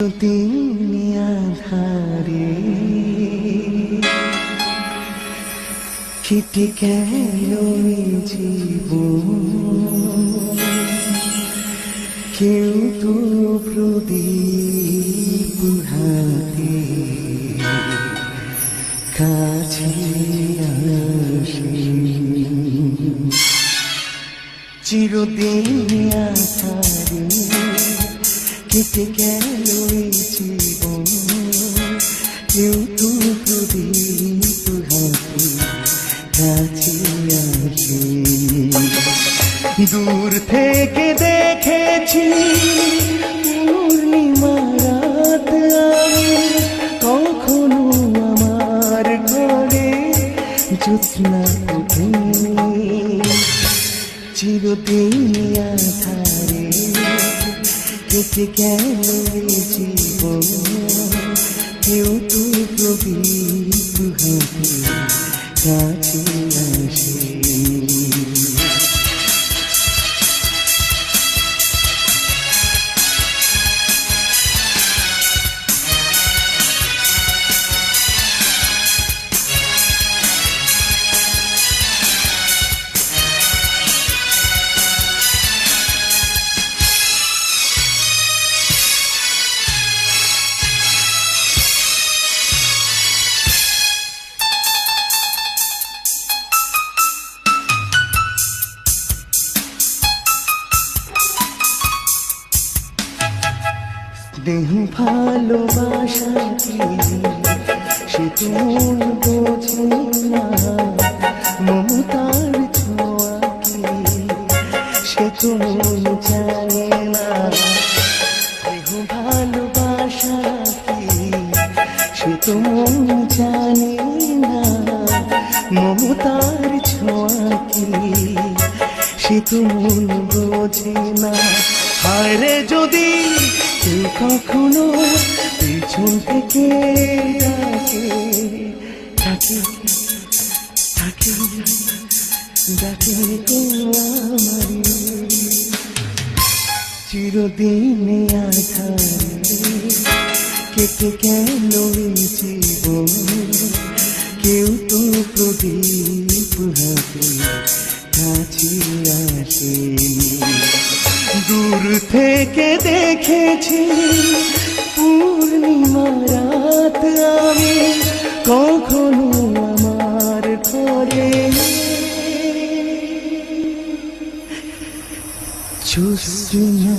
চিরদিন আধারে কেটে গেল জীবন, কেউ তো প্রদীপ হাতে কাছে আসে। চিরদিন আধারে কেটে গেল জীবন, কেউ তো প্রদীপ হাতে কাছে আসে। দূর থেকে দেখেছি পূর্ণিমা রাত আমি, কখনো আমার ঘরে জ্যোৎস্না ওঠেনি। চিরদিন আধারে কেটে গেল জীবন, কেউ তো প্রদীপ হাতে কাছে আসে। দেহ ভালোবাসা কি সে তো বোঝে না, মমতার ছোঁয়া কি সে তো জানে না। দেহ ভালোবাসা কি সে তো জানে না, মমতার ছোঁয়া কি সে তো বোঝে না। হায়রে যদি কেউ কখনো পিছন থেকে ডাকে ডাকে ডাকে ডাকে তোমারে, চিরদিনে আধারে কেটে গেল জীবন, কেউ তো প্রদীপ হাতে কাছে আসেনি। দূর থেকে দেখেছি পূর্ণিমা রাত আমি, কখনো আমার ঘরে জ্যোৎস্না